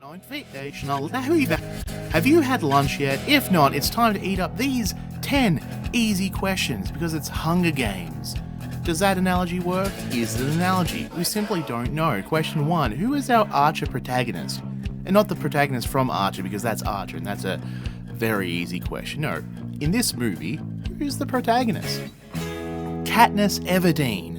Invitational. Have you had lunch yet? If not, it's time to eat up these 10 easy questions because it's Hunger Games. Does that analogy work? Is it an analogy? We simply don't know. Question 1. Who is our Archer protagonist? And not the protagonist from Archer because that's Archer and that's a very easy question. No. In this movie, who's the protagonist? Katniss Everdeen.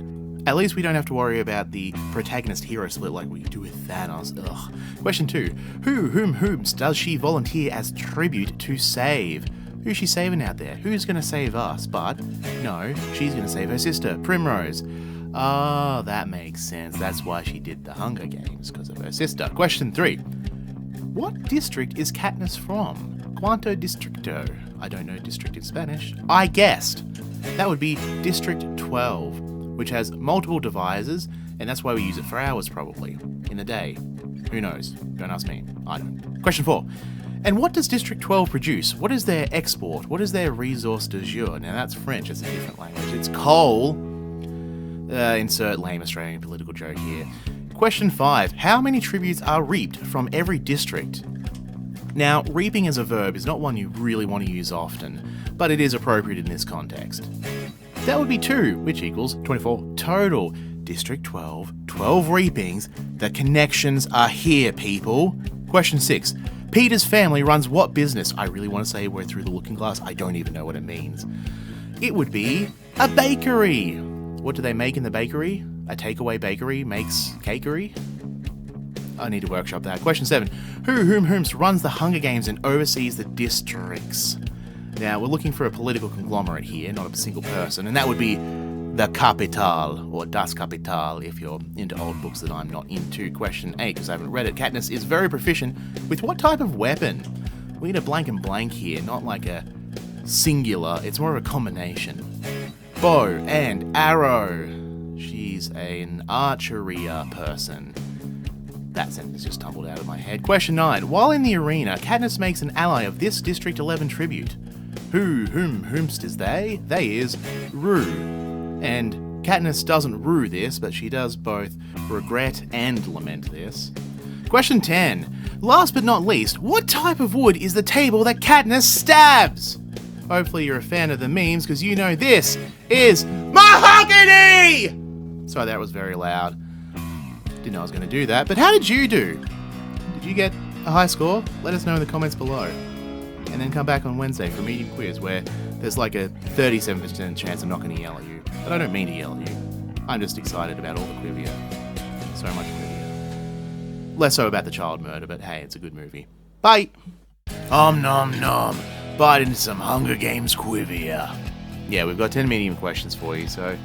At least we don't have to worry about the protagonist-hero split like we do with Thanos. Ugh. Question 2. Whomst does she volunteer as tribute to save? Who's she saving out there? Who's going to save us? But, no, she's going to save her sister, Primrose. Oh, that makes sense. That's why she did the Hunger Games, because of her sister. Question 3. What district is Katniss from? Cuanto Distrito. I don't know district in Spanish. I guessed. That would be District 12. Which has multiple devices, and that's why we use it for hours probably, in a day. Who knows? Don't ask me. I don't. Question 4. And what does District 12 produce? What is their export? What is their resource du jour? Now that's French, it's a different language. It's coal. Insert lame Australian political joke here. Question 5. How many tributes are reaped from every district? Now, reaping as a verb is not one you really want to use often, but it is appropriate in this context. That would be 2, which equals 24 total. District 12, 12 reapings. The connections are here, people. Question 6. Peter's family runs what business? I really want to say we're through the looking glass. I don't even know what it means. It would be a bakery. What do they make in the bakery? A takeaway bakery makes cakery? I need to workshop that. Question 7. Whomst runs the Hunger Games and oversees the districts? Now, we're looking for a political conglomerate here, not a single person, and that would be the Capital, or Das Kapital, if you're into old books that I'm not into. Question 8, because I haven't read it. Katniss is very proficient with what type of weapon? We need a blank and blank here, not like a singular, it's more of a combination. Bow and arrow. She's an archery person. That sentence just tumbled out of my head. Question 9. While in the arena, Katniss makes an ally of this District 11 tribute. Whomst is they? They is Rue. And Katniss doesn't rue this, but she does both regret and lament this. Question 10. Last but not least, what type of wood is the table that Katniss stabs? Hopefully you're a fan of the memes, because you know this is mahogany! Sorry, that was very loud. Didn't know I was going to do that, but how did you do? Did you get a high score? Let us know in the comments below. And then come back on Wednesday for a medium quiz where there's like a 37% chance I'm not going to yell at you. But I don't mean to yell at you. I'm just excited about all the quivia. So much quivia. Less so about the child murder, but hey, it's a good movie. Bye! Nom nom. Bite into some Hunger Games quivia. Yeah, we've got 10 medium questions for you, so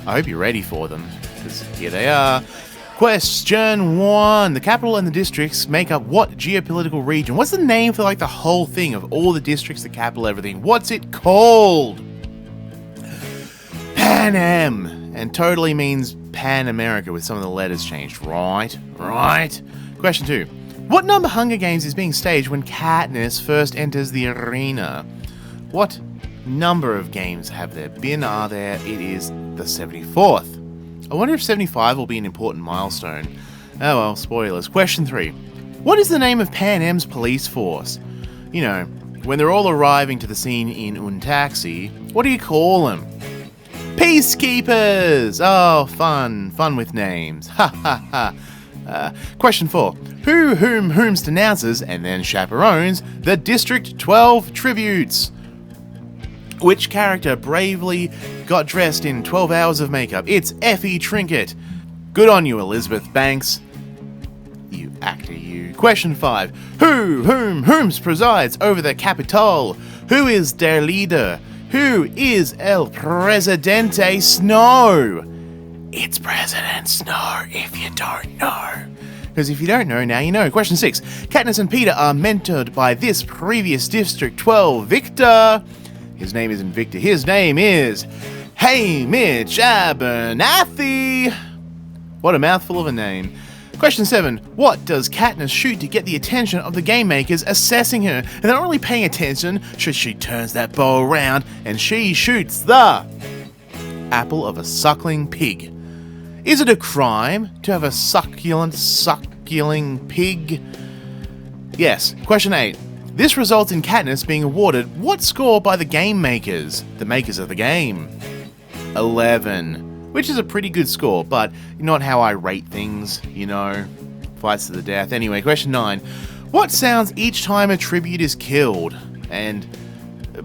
I hope you're ready for them. Because here they are. Question 1. The capital and the districts make up what geopolitical region? What's the name for like the whole thing of all the districts, the capital, everything? What's it called? Panem. And totally means Pan America with some of the letters changed. Right. Question 2. What number Hunger Games is being staged when Katniss first enters the arena? What number of games have there been? Are there? It is the 74th. I wonder if 75 will be an important milestone. Oh well, spoilers. Question 3. What is the name of Panem's police force? You know, when they're all arriving to the scene in un taxi, what do you call them? Peacekeepers! Oh, fun with names. Ha ha ha. Question 4. Whomst announces and then chaperones the District 12 tributes? Which character bravely got dressed in 12 hours of makeup? It's Effie Trinket. Good on you, Elizabeth Banks. You actor, you. Question 5. Whomst presides over the Capitol? Who is their leader? Who is El Presidente Snow? It's President Snow, if you don't know. Because if you don't know, now you know. Question 6. Katniss and Peter are mentored by this previous District 12 victor. His name isn't Victor. His name is Haymitch Abernathy. What a mouthful of a name. Question 7. What does Katniss shoot to get the attention of the game makers assessing her? And they're not really paying attention. She turns that bow around and she shoots the apple of a suckling pig. Is it a crime to have a succulent pig? Yes. Question 8. This results in Katniss being awarded what score by the game makers? The makers of the game. 11. Which is a pretty good score, but not how I rate things, you know. Fights to the death. Anyway, question 9. What sounds each time a tribute is killed? And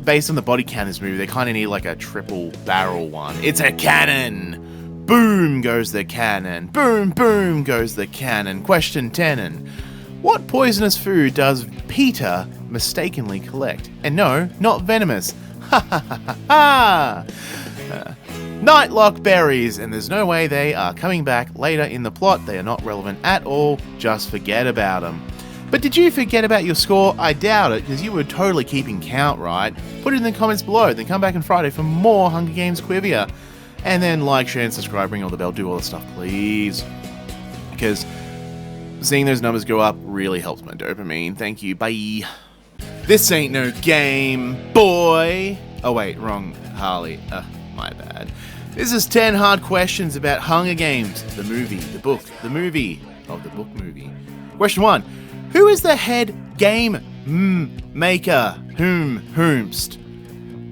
based on the body count in this movie, they kind of need like a triple barrel one. It's a cannon! Boom goes the cannon. Boom, boom goes the cannon. Question 10. What poisonous food does Peter mistakenly collect? And no, not venomous. Ha ha ha ha ha! Nightlock berries, and there's no way they are coming back later in the plot. They are not relevant at all. Just forget about them. But did you forget about your score? I doubt it, because you were totally keeping count, right? Put it in the comments below, then come back on Friday for more Hunger Games Quivia. And then like, share, and subscribe, ring all the bell, do all the stuff, please. Because seeing those numbers go up really helps my dopamine. Thank you, bye. This ain't no game, boy. Oh wait, wrong Harley. My bad. This is 10 hard questions about Hunger Games, the movie, the book, the movie of the book movie. Question 1. Who is the head game maker? Whomst?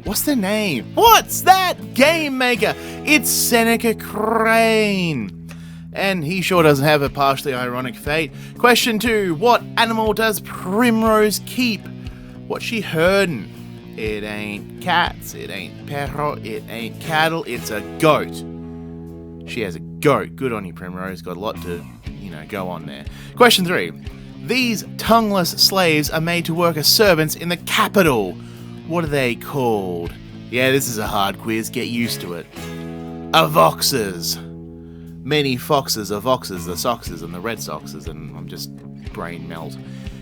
What's the name? What's that game maker? It's Seneca Crane. And he sure doesn't have a partially ironic fate. Question 2. What animal does Primrose keep? What's she herding? It ain't cats, it ain't perro, it ain't cattle, it's a goat. She has a goat. Good on you, Primrose. Got a lot to, go on there. Question 3. These tongueless slaves are made to work as servants in the capital. What are they called? Yeah, this is a hard quiz. Get used to it. Avoxers. Many foxes are voxes, the Soxes and the Red Soxes, and I'm just brain melt.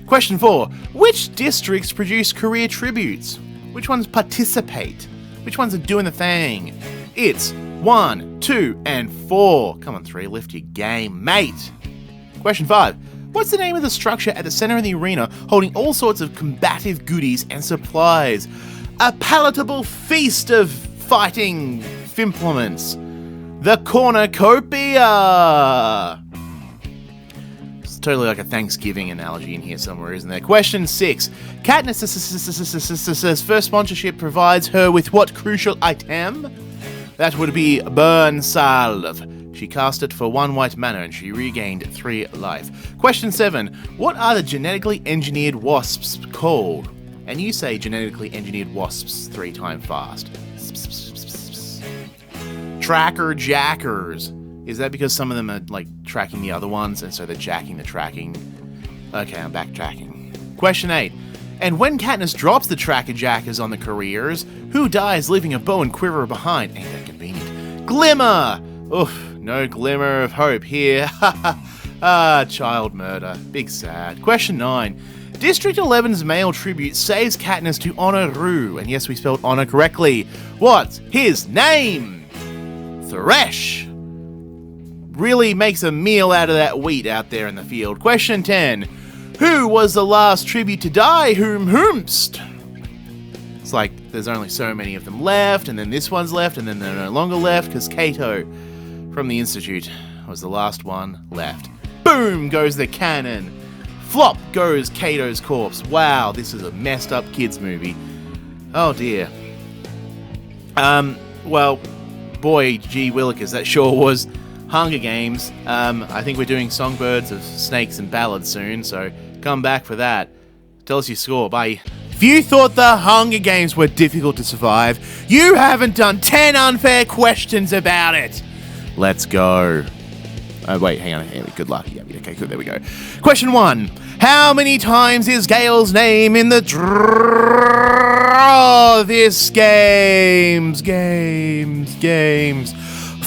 Question 4. Which districts produce career tributes? Which ones participate? Which ones are doing the thing? It's 1, 2, and 4. Come on, 3, lift your game, mate. Question 5. What's the name of the structure at the center of the arena holding all sorts of combative goodies and supplies? A palatable feast of fighting fimplements. The cornucopia! It's totally like a Thanksgiving analogy in here somewhere, isn't there? Question 6. Katniss' first sponsorship provides her with what crucial item? That would be burn salve. She cast it for 1 white mana and she regained 3 life. Question 7. What are the genetically engineered wasps called? And you say genetically engineered wasps 3 times fast. Tracker jackers. Is that because some of them are like tracking the other ones and so they're jacking the tracking? Okay, I'm backtracking. Question 8. And when Katniss drops the tracker jackers on the careers, who dies leaving a bow and quiver behind? Ain't that convenient? Glimmer! Oof, no glimmer of hope here. Child murder. Big sad. Question 9. District 11's male tribute saves Katniss to honor Rue. And yes, we spelled honor correctly. What's his name? Thresh. Really makes a meal out of that wheat out there in the field. Question 10. Who was the last tribute to die? Whomst? It's like there's only so many of them left, and then this one's left, and then they're no longer left because Cato from the Institute was the last one left. Boom goes the cannon. Flop goes Cato's corpse. Wow, this is a messed up kids movie. Oh dear. Well, boy, gee willikers, that sure was Hunger Games. I think we're doing Songbirds of Snakes and Ballads soon, so come back for that. Tell us your score, bye. If you thought the Hunger Games were difficult to survive, you haven't done 10 unfair questions about it. Let's go. Oh, wait, hang on. Good luck. Yeah, okay, good. There we go. Question 1. How many times is Gale's name in the draw this games?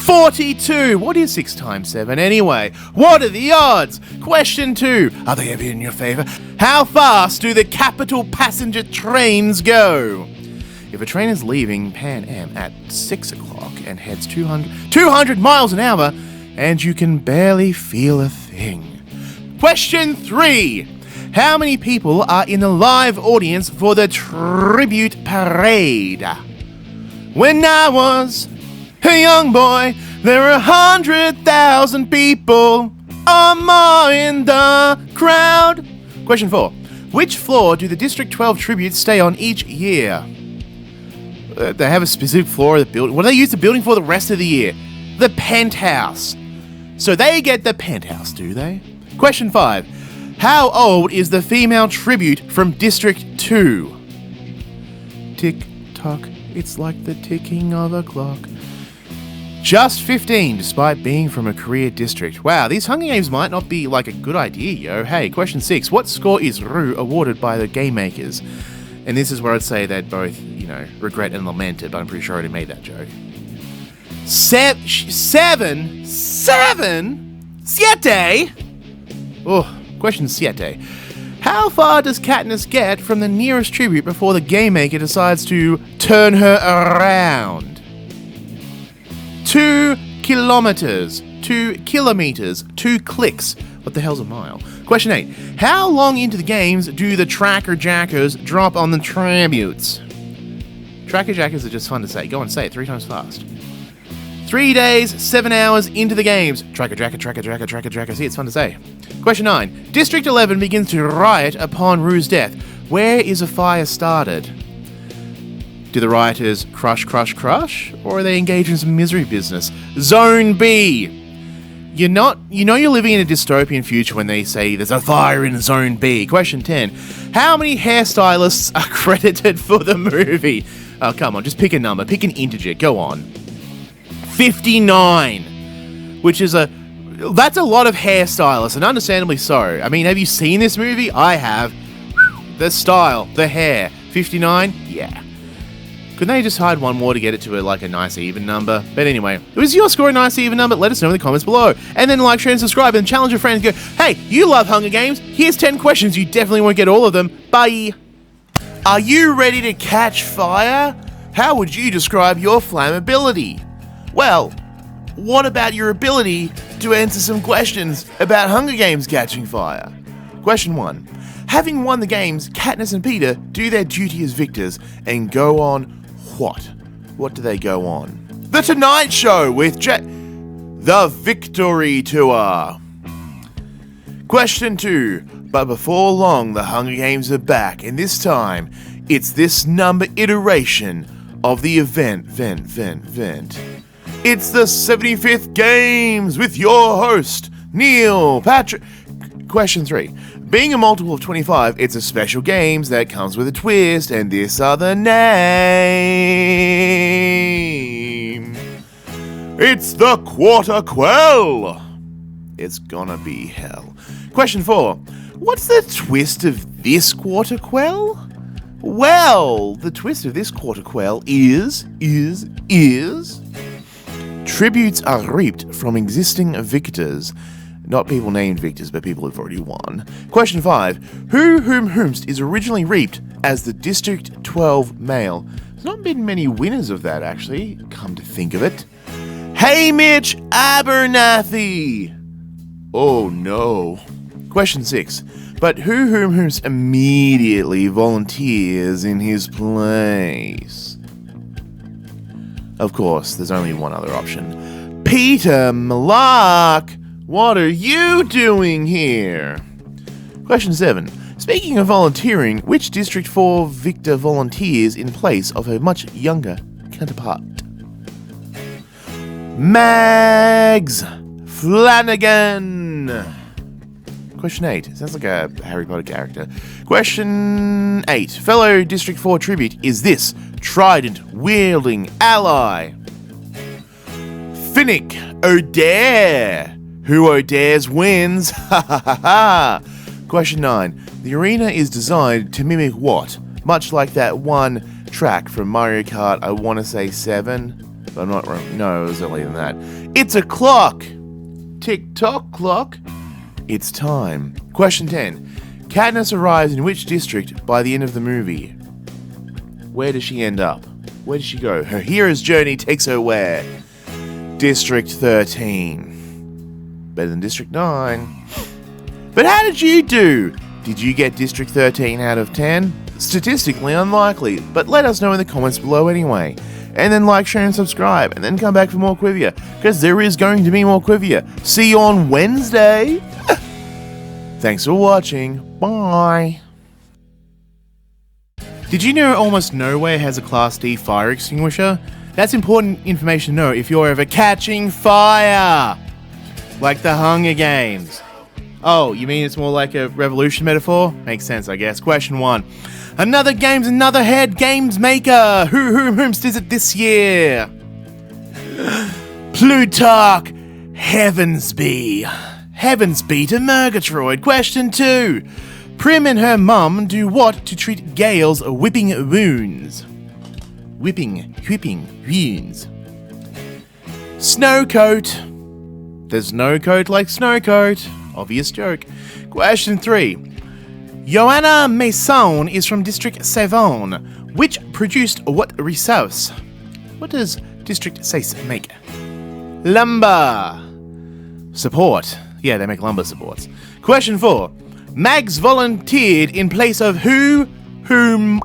42. What is 6 times 7 anyway? What are the odds? Question 2. Are they ever in your favor? How fast do the capital passenger trains go? If a train is leaving Pan Am at 6 o'clock and heads 200 miles an hour, and you can barely feel a thing. Question 3. How many people are in the live audience for the tribute parade? When I was a young boy, there were 100,000 people or more in the crowd. Question 4. Which floor do the District 12 tributes stay on each year? They have a specific floor of the building. What do they use the building for the rest of the year? The penthouse. So they get the penthouse, do they? Question 5. How old is the female tribute from District 2? Tick tock, it's like the ticking of a clock. Just 15, despite being from a career district. Wow, these Hunger Games might not be like a good idea, yo. Hey, question 6. What score is Rue awarded by the game makers? And this is where I'd say they'd both, regret and lament it, but I'm pretty sure I already made that joke. 7? 7? Oh, question 7. How far does Katniss get from the nearest tribute before the game maker decides to turn her around? 2 kilometers, 2 kilometers, 2 clicks. What the hell's a mile? Question 8. How long into the games do the Tracker Jackers drop on the tributes? Tracker Jackers are just fun to say. Go on, say it 3 times fast. 3 days, 7 hours into the games. Tracker Jacker, Tracker Jacker, Tracker Jacker. See, it's fun to say. Question 9. District 11 begins to riot upon Rue's death. Where is a fire started? Do the rioters crush, or are they engaged in some misery business? Zone B. You're living in a dystopian future when they say there's a fire in Zone B. Question 10. How many hairstylists are credited for the movie? Oh, come on, just pick a number. Pick an integer. Go on. 59. That's a lot of hairstylists, and understandably so. I mean, have you seen this movie? I have. The style, the hair. 59? Yeah. Couldn't they just hide one more to get it to a nice even number? But anyway, was your score a nice even number? Let us know in the comments below. And then like, share, and subscribe, and challenge your friends. Go, hey, you love Hunger Games. Here's 10 questions. You definitely won't get all of them. Bye. Are you ready to catch fire? How would you describe your flammability? Well, what about your ability to answer some questions about Hunger Games catching fire? Question 1. Having won the games, Katniss and Peeta do their duty as victors and go on what? What do they go on? The Tonight Show with the Victory Tour. Question 2. But before long, the Hunger Games are back, and this time, it's this number iteration of the event. It's the 75th Games with your host, Neil Patrick. Question 3. Being a multiple of 25, it's a special games that comes with a twist, and this are the name. It's the Quarter Quell. It's gonna be hell. Question 4. What's the twist of this Quarter Quell? Well, the twist of this Quarter Quell is tributes are reaped from existing victors. Not people named victors, but people who've already won. Question 5. Whomst is originally reaped as the District 12 male. There's not been many winners of that, actually, come to think of it. Haymitch Abernathy! Oh no. Question 6. But whomst immediately volunteers in his place? Of course, there's only one other option. Peeta Mellark! What are you doing here? Question 7. Speaking of volunteering, which District 4 victor volunteers in place of her much younger counterpart? Mags Flanagan! Question 8. Sounds like a Harry Potter character. Question 8. Fellow District 4 tribute is this trident-wielding ally? Finnick Odair! Who Odares wins? Ha ha ha ha! Question 9. The arena is designed to mimic what? Much like that one track from Mario Kart, I want to say 7, but I'm not wrong. No, it was earlier than that. It's a clock! Tick-tock clock. It's time. Question 10. Katniss arrives in which district by the end of the movie? Where does she end up? Where does she go? Her hero's journey takes her where? District 13. Better than District 9. But how did you do? Did you get District 13 out of 10? Statistically unlikely, but let us know in the comments below anyway. And then like, share, and subscribe, and then come back for more Quivia, because there is going to be more Quivia. See you on Wednesday! Thanks for watching. Bye! Did you know almost nowhere has a Class D fire extinguisher? That's important information to know if you're ever catching fire! Like the Hunger Games. Oh, you mean it's more like a revolution metaphor? Makes sense, I guess. Question 1. Another game's another head games maker. Whomst is it this year? Plutarch Heavensby. Heavensby to Murgatroyd. Question 2. Prim and her mum do what to treat Gale's whipping wounds? Whipping wounds. Snowcoat. There's no coat like snowcoat. Obvious joke. Question 3. Joanna Mason is from District Savon, which produced what resource? What does District 6 make? Lumber. Support. Yeah, they make lumber supports. Question 4. Mags volunteered in place of who? Whom?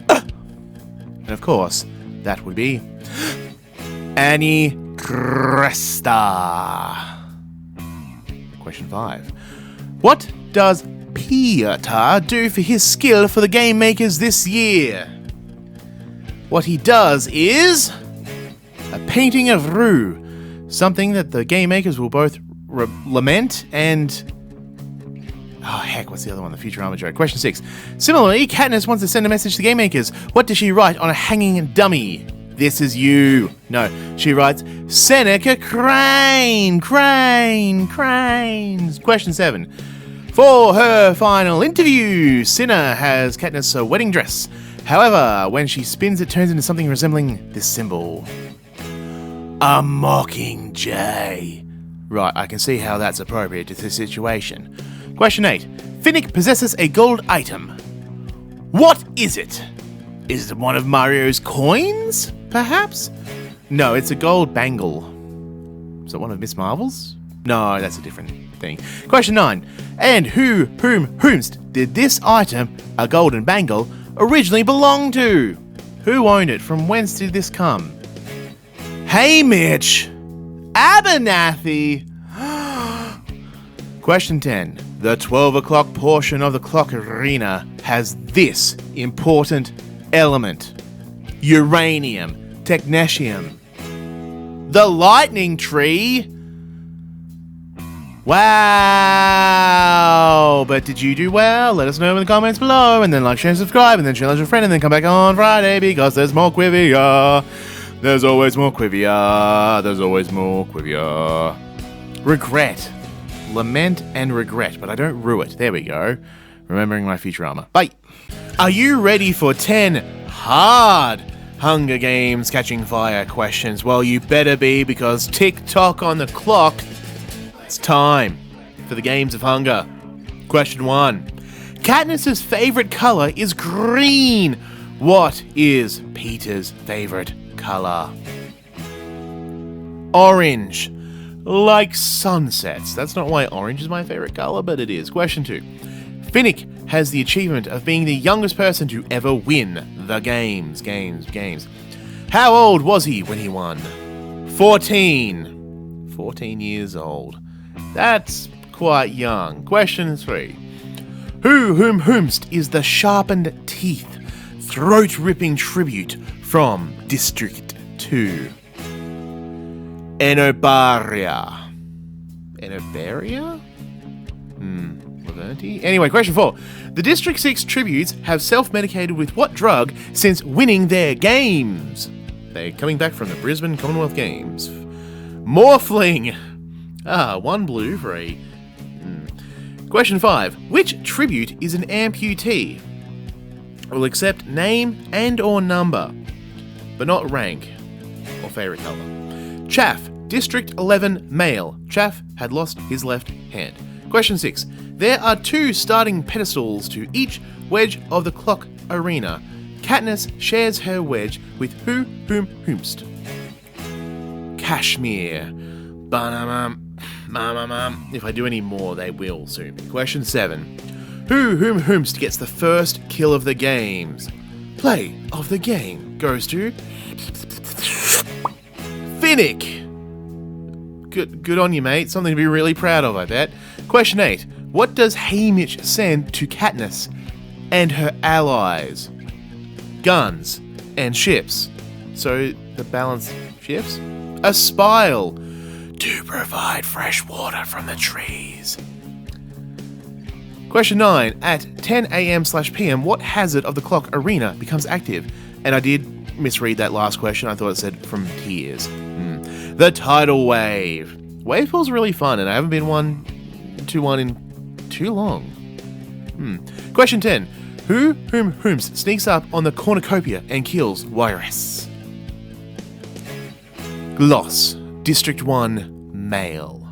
And of course, that would be Annie Cresta. Question 5. What does Peter do for his skill for the game makers this year? What he does is a painting of Rue, something that the game makers will both lament and... Oh, heck, what's the other one? The Futurama joke. Question 6. Similarly, Katniss wants to send a message to the game makers. What does she write on a hanging dummy? This is you. No, she writes, Seneca Crane. Question 7. For her final interview, Cinna has Katniss a wedding dress. However, when she spins, it turns into something resembling this symbol. A mockingjay. Right, I can see how that's appropriate to this situation. Question 8. Finnick possesses a gold item. What is it? Is it one of Mario's coins, perhaps? No, it's a gold bangle. Is it one of Miss Marvel's? No, that's a different thing. Question 9. And whomst did this item, a golden bangle, originally belong to? Who owned it? From whence did this come? Hey, Mitch! Abernathy! Question 10. The 12 o'clock portion of the clock arena has this important element. Uranium. Technetium. The lightning tree? Wow! But did you do well? Let us know in the comments below, and then like, share, and subscribe, and then challenge your friend, and then come back on Friday because there's more Quivia. There's always more Quivia. There's always more Quivia. Regret. Lament and regret, but I don't rue it. There we go. Remembering my Futurama. Bye! Are you ready for 10 hard Hunger Games Catching Fire questions? Well, you better be, because tick-tock on the clock. It's time for the Games of Hunger. Question 1. Katniss's favorite color is green. What is Peter's favorite color? Orange. Like sunsets. That's not why orange is my favorite color, but it is. Question 2. Finnick has the achievement of being the youngest person to ever win the games. How old was he when he won? 14. 14 years old. That's quite young. Question 3. Whomst is the sharpened teeth, throat-ripping tribute from District 2? Enobaria. Enobaria? Laverty? Anyway, question 4. The District 6 tributes have self-medicated with what drug since winning their games? They're coming back from the Brisbane Commonwealth Games. Morphling. 1 blue for a... Question 5. Which tribute is an amputee? Will accept name and or number, but not rank or favourite colour. Chaff. District 11 male. Chaff had lost his left hand. Question 6. There are 2 starting pedestals to each wedge of the clock arena. Katniss shares her wedge with whomst? Kashmir. If I do any more, they will soon. Question 7. Whomst gets the first kill of the games? Play of the game goes to Finnick. Good on you, mate. Something to be really proud of, I bet. Question 8. What does Haymitch send to Katniss? and her allies. Guns and ships. So the balance shifts? A spile to provide fresh water from the trees. Question 9. At 10 a.m/p.m, what hazard of the clock arena becomes active? And I did misread that last question. I thought it said from tears. The tidal wave. Wave pool's really fun, and I haven't been to one in too long. Question 10. Whomst sneaks up on the cornucopia and kills Wiress? Gloss. District 1 male.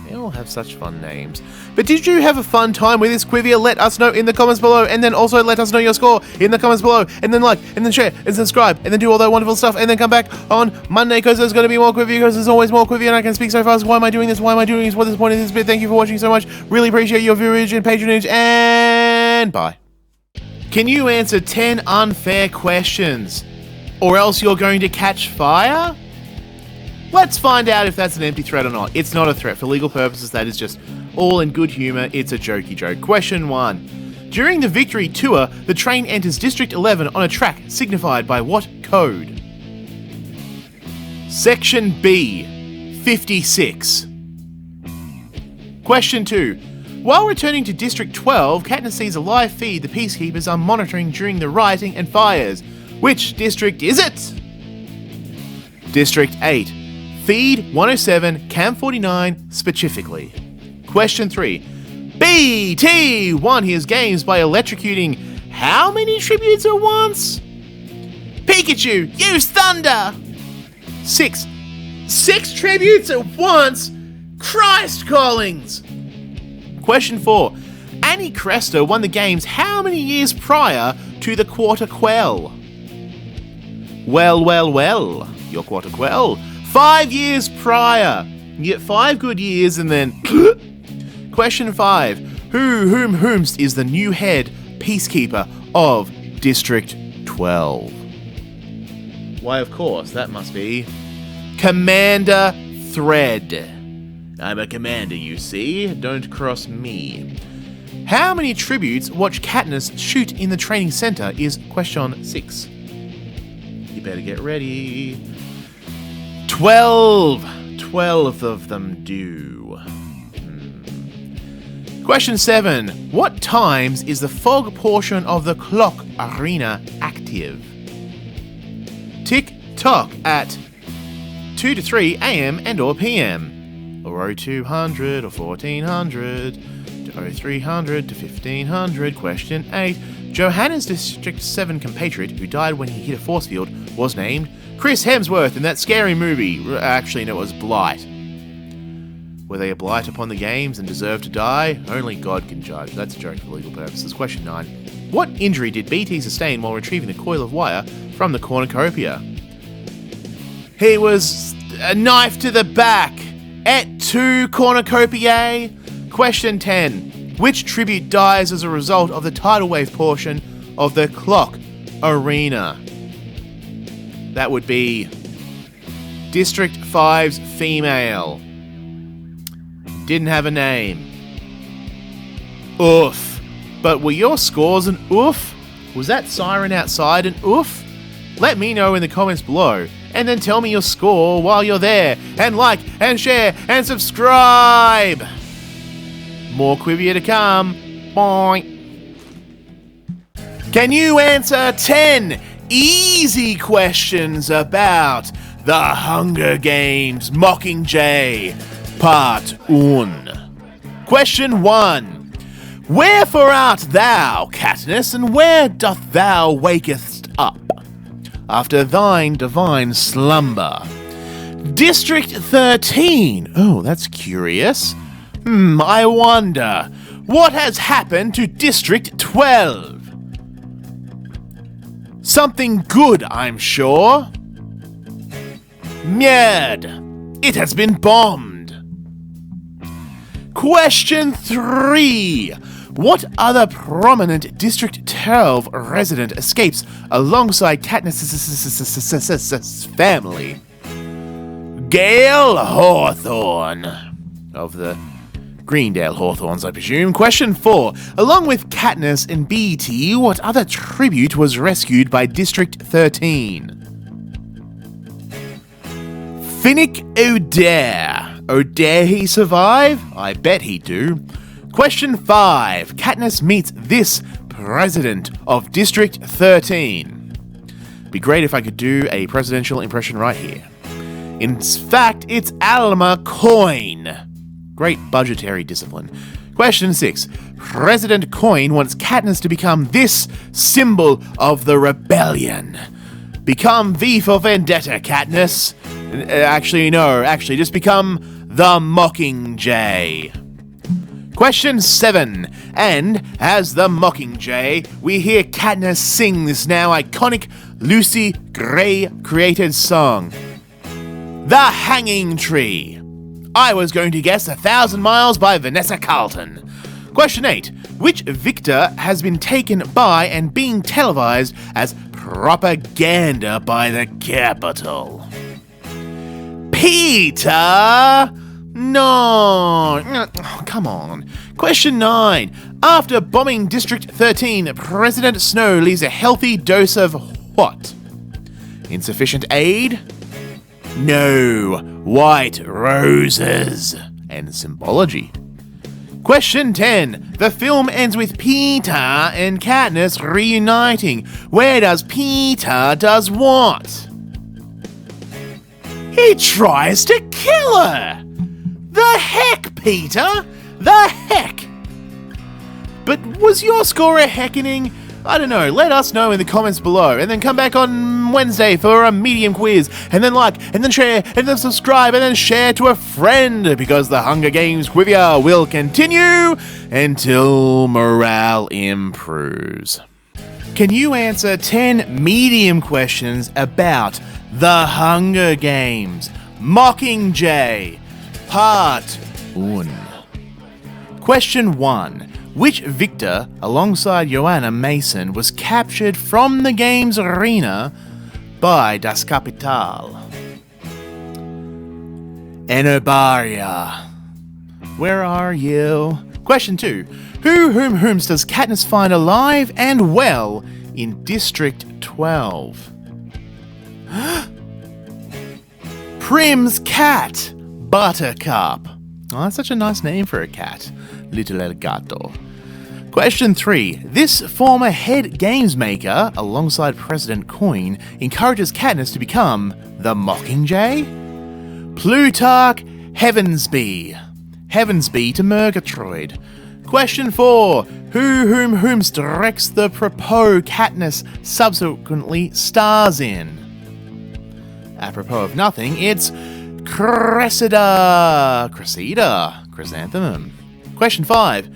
They all have such fun names. But did you have a fun time with this Quivia? Let us know in the comments below, and then also let us know your score in the comments below, and then like, and then share, and subscribe, and then do all that wonderful stuff, and then come back on Monday, because there's going to be more Quivia, because there's always more Quivia, and I can speak so fast. Why am I doing this? Why am I doing this? What is the point of this bit? Thank you for watching so much. Really appreciate your viewage and patronage, and bye. Can you answer 10 unfair questions, or else you're going to catch fire? Let's find out if that's an empty threat or not. It's not a threat. For legal purposes, that is just all in good humour. It's a jokey joke. Question 1. During the Victory Tour, the train enters District 11 on a track signified by what code? Section B, 56. Question 2. While returning to District 12, Katniss sees a live feed the Peacekeepers are monitoring during the rioting and fires. Which district is it? District 8. Feed 107, Cam 49 specifically. Question 3. BT won his games by electrocuting how many tributes at once? Pikachu, use thunder! 6. 6 tributes at once? Christ callings! Question 4. Annie Cresto won the games how many years prior to the Quarter Quell? Well, your Quarter Quell. 5 years prior. You get 5 good years and then... Question 5. Whomst is the new head peacekeeper of District 12? Why, of course, that must be... Commander Thread. I'm a commander, you see. Don't cross me. How many tributes watch Katniss shoot in the training center is question 6. You better get ready. 12. 12 of them do. Question 7. What times is the fog portion of the clock arena active? Tick-tock at 2 to 3 a.m. and or p.m. or 0200 or 1400 to 0300 to 1500. Question 8. Johanna's District 7 compatriot who died when he hit a force field was named Chris Hemsworth in that scary movie. Actually, no, it was Blight. Were they a blight upon the games and deserved to die? Only God can judge. That's a joke for legal purposes. Question 9. What injury did BT sustain while retrieving the coil of wire from the cornucopia? He was a knife to the back. Et tu cornucopiae? Question 10. Which tribute dies as a result of the tidal wave portion of the clock arena? That would be District 5's female. Didn't have a name. Oof. But were your scores an oof? Was that siren outside an oof? Let me know in the comments below, and then tell me your score while you're there, and like, and share, and subscribe! More Quivia to come. Bye. Can you answer 10 easy questions about The Hunger Games Mockingjay Part 1? Question 1. Wherefore art thou, Katniss, and where doth thou wakest up after thine divine slumber? District 13. Oh, that's curious. I wonder, what has happened to District 12? Something good, I'm sure. Merd. It has been bombed. Question 3. What other prominent District 12 resident escapes alongside Katniss' family? Gale Hawthorne of the Greendale Hawthorns, I presume. Question 4. Along with Katniss and Beetee, what other tribute was rescued by District 13? Finnick Odair. Odair he survive? I bet he do. Question 5. Katniss meets this president of District 13. Be great if I could do a presidential impression right here. In fact, it's Alma Coin. Great budgetary discipline. Question 6. President Coin wants Katniss to become this symbol of the rebellion. Become V for Vendetta, Katniss. Actually, just become the Mockingjay. Question 7. And as the Mockingjay, we hear Katniss sing this now iconic Lucy Gray created song. The Hanging Tree. I was going to guess 1,000 Miles by Vanessa Carlton. Question 8. Which victor has been taken by and being televised as propaganda by the Capitol? Peeta! No! Oh, come on. Question 9. After bombing District 13, President Snow leaves a healthy dose of what? Insufficient aid? No. White roses. And symbology. Question 10. The film ends with Peeta and Katniss reuniting. Where does Peeta does what? He tries to kill her! The heck, Peeta? The heck? But was your score a heckening? I don't know, let us know in the comments below, and then come back on Wednesday for a medium quiz, and then like, and then share, and then subscribe, and then share to a friend, because the Hunger Games Quivia will continue until morale improves. Can you answer 10 medium questions about the Hunger Games? Mockingjay, Part 1. Question 1. Which victor, alongside Joanna Mason, was captured from the game's arena by Das Kapital? Enobaria. Where are you? Question 2. Whom does Katniss find alive and well in District 12? Prim's cat, Buttercup. Oh, that's such a nice name for a cat. Little El Gato. Question 3. This former head games maker, alongside President Coin, encourages Katniss to become the Mockingjay? Plutarch Heavensbee. Heavensbee to Murgatroyd. Question 4. Whom directs the propos Katniss subsequently stars in? Apropos of nothing, it's Cressida. Chrysanthemum. Question 5.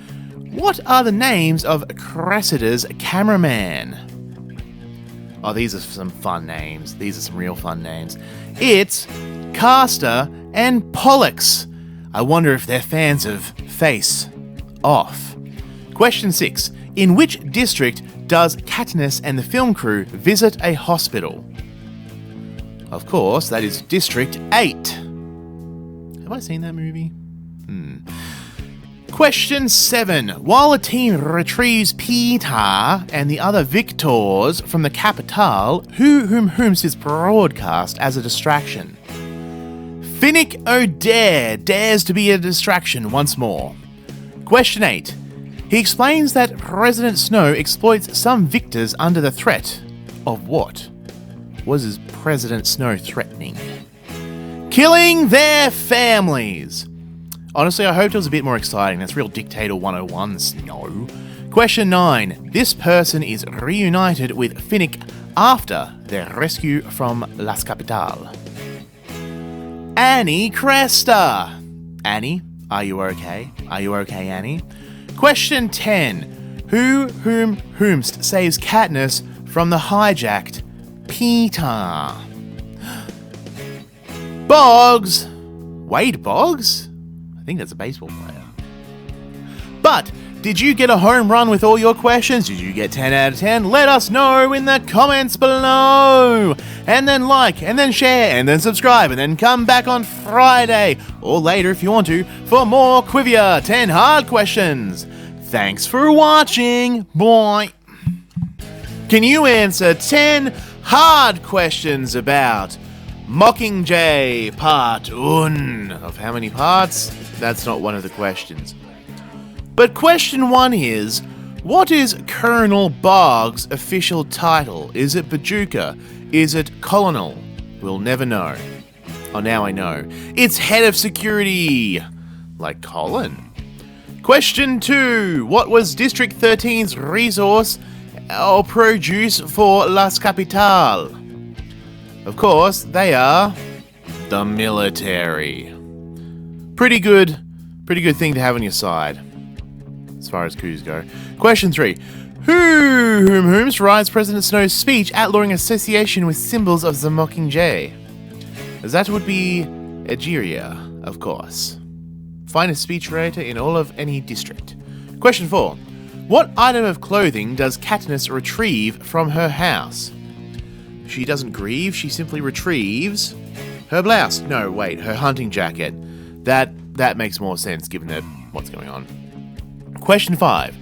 What are the names of Cressida's cameraman? Oh, these are some fun names. These are some real fun names. It's Castor and Pollux. I wonder if they're fans of Face Off. Question 6. In which district does Katniss and the film crew visit a hospital? Of course, that is District 8. Have I seen that movie? Question 7. While a team retrieves Peeta and the other victors from the Capitol, whom's is broadcast as a distraction? Finnick Odair dares to be a distraction once more. Question 8. He explains that President Snow exploits some victors under the threat of what? What is President Snow threatening? Killing their families. Honestly, I hoped it was a bit more exciting. That's real Dictator 101, Snow. Question 9. This person is reunited with Finnick after their rescue from Las Capital. Annie Cresta. Annie, are you okay? Are you okay, Annie? Question 10. Whomst saves Katniss from the hijacked Peeta? Boggs. Wade Boggs? I think that's a baseball player. But Did you get a home run with all your questions? Did you get 10 out of 10? Let us know in the comments below. And then like, and then share, and then subscribe, and then come back on Friday, or later if you want to, for more Quivia 10 hard questions. Thanks for watching. Bye. Can you answer 10 hard questions about Mockingjay Part 1? Of how many parts? That's not one of the questions. But question 1 is, what is Colonel Boggs' official title? Is it Bajuka? Is it Colonel? We'll never know. Oh, now I know. It's Head of Security. Like Colin. Question 2. What was District 13's resource or produce for Las Capital? Of course, they are the military. Pretty good thing to have on your side, as far as coups go. Question 3. Whom writes President Snow's speech outlawing association with symbols of the Mockingjay? That would be Egeria, of course. Finest speechwriter in all of any district. Question 4. What item of clothing does Katniss retrieve from her house? She doesn't grieve, she simply retrieves her blouse. No, wait, her hunting jacket. That makes more sense given that what's going on. Question 5.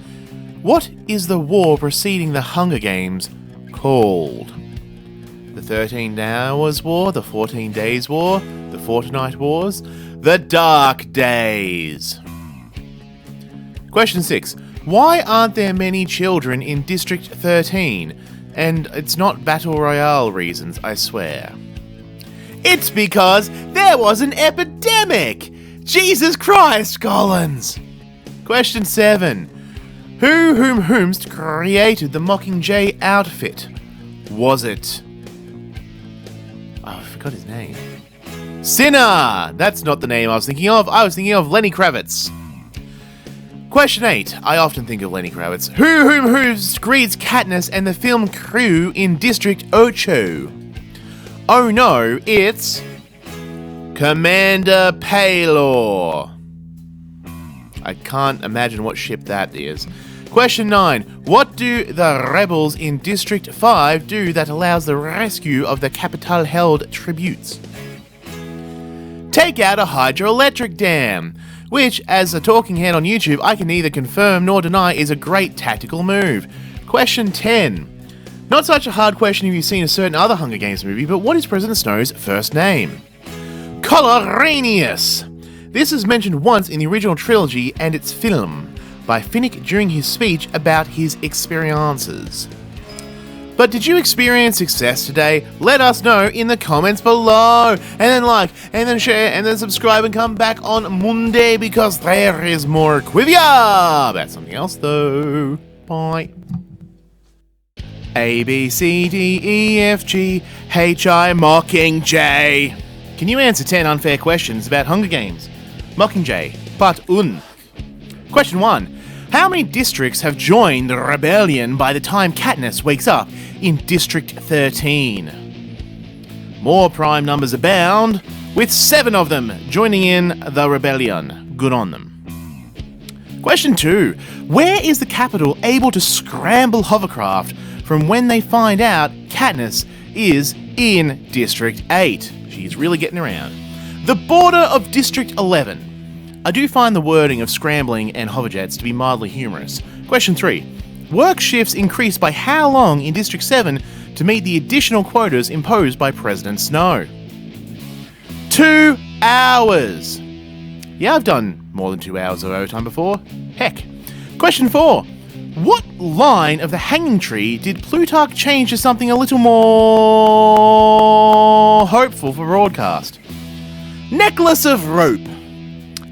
What is the war preceding the Hunger Games called? The 13 Hours War, the 14 Days War, the Fortnite Wars, the Dark Days. Question 6. Why aren't there many children in District 13? And it's not Battle Royale reasons, I swear. It's because there was an epidemic! Jesus Christ, Collins! Question 7. Whomst created the Mockingjay outfit? Was it... Oh, I forgot his name. Cinna! That's not the name I was thinking of. I was thinking of Lenny Kravitz. Question 8. I often think of Lenny Kravitz. Who greets Katniss and the film crew in District 8? Oh no, it's... Commander Paylor. I can't imagine what ship that is. Question 9. What do the rebels in District 5 do that allows the rescue of the capital-held tributes? Take out a hydroelectric dam, which, as a talking head on YouTube, I can neither confirm nor deny is a great tactical move. Question 10. Not such a hard question if you've seen a certain other Hunger Games movie, but what is President Snow's first name? Coloranius. This is mentioned once in the original trilogy and its film by Finnick during his speech about his experiences. But did you experience success today? Let us know in the comments below. And then like, and then share, and then subscribe and come back on Monday because there is more Quivia! That's something else though. Bye. A, B, C, D, E, F, G, H, I, Mockingjay. Can you answer 10 unfair questions about Hunger Games? Mockingjay, Part 1. Question 1. How many districts have joined the rebellion by the time Katniss wakes up in District 13? More prime numbers abound, with 7 of them joining in the rebellion. Good on them. Question 2. Where is the capital able to scramble hovercraft from when they find out Katniss is in District 8? She's really getting around. The border of District 11. I do find the wording of scrambling and hoverjets to be mildly humorous. Question 3. Work shifts increased by how long in District 7 to meet the additional quotas imposed by President Snow? 2 hours. Yeah, I've done more than 2 hours of overtime before. Heck. Question 4. What line of the Hanging Tree did Plutarch change to something a little more hopeful for broadcast? Necklace of Rope.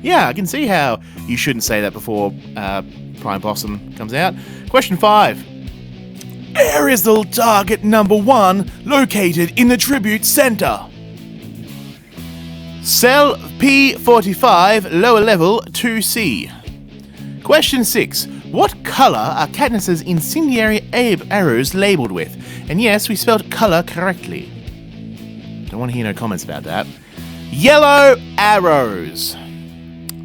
Yeah, I can see how you shouldn't say that before Prime Possum comes out. Question 5. Where is the target number 1 located in the Tribute Center? Cell P45, lower level 2C. Question 6. What colour are Katniss's incendiary arrows labelled with? And yes, we spelled colour correctly. Don't want to hear no comments about that. Yellow arrows.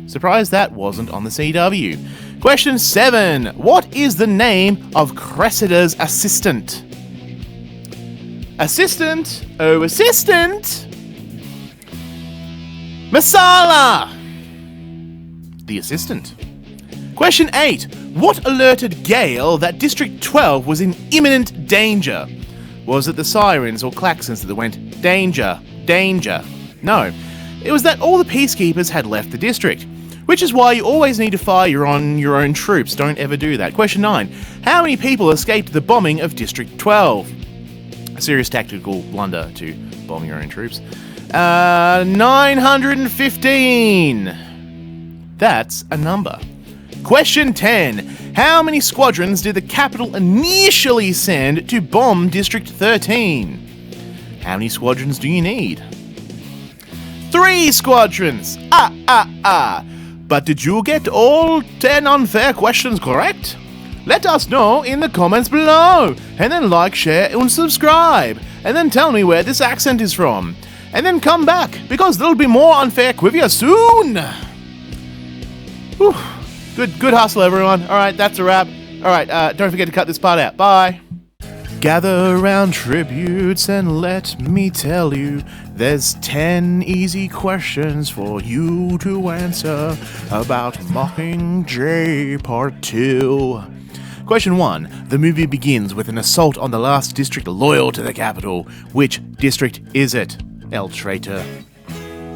Surprised that wasn't on the CW. Question 7. What is the name of Cressida's assistant? Assistant? Oh, assistant! Masala! The assistant. Question 8. What alerted Gale that District 12 was in imminent danger? Was it the sirens or klaxons that went, danger, danger? No. It was that all the peacekeepers had left the district, which is why you always need to fire on your own troops. Don't ever do that. Question 9. How many people escaped the bombing of District 12? A serious tactical blunder to bomb your own troops. 915. That's a number. Question 10. How many squadrons did the capital initially send to bomb District 13? How many squadrons do you need? 3 squadrons! But did you get all 10 unfair questions correct? Let us know in the comments below, and then like, share, and subscribe, and then tell me where this accent is from. And then come back, because there'll be more unfair trivia soon! Whew. Good hustle, everyone. Alright, that's a wrap. Alright, don't forget to cut this part out. Bye! Gather round tributes and let me tell you, there's 10 easy questions for you to answer about Mockingjay Part 2. Question 1. The movie begins with an assault on the last district loyal to the capital. Which district is it? El Traitor.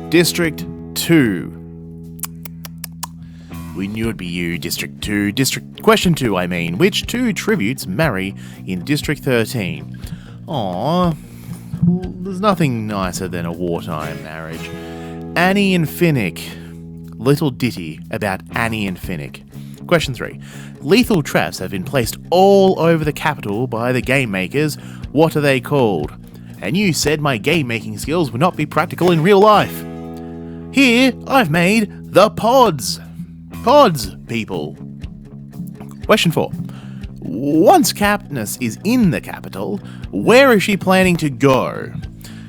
District 2. We knew it'd be you, District 2. Question 2, I mean. Which 2 tributes marry in District 13? Aww. There's nothing nicer than a wartime marriage. Annie and Finnick. Little ditty about Annie and Finnick. Question 3. Lethal traps have been placed all over the capital by the game makers. What are they called? And you said my game making skills would not be practical in real life. Here, I've made the pods. Pods, people. Question 4. Once Katniss is in the capital, where is she planning to go?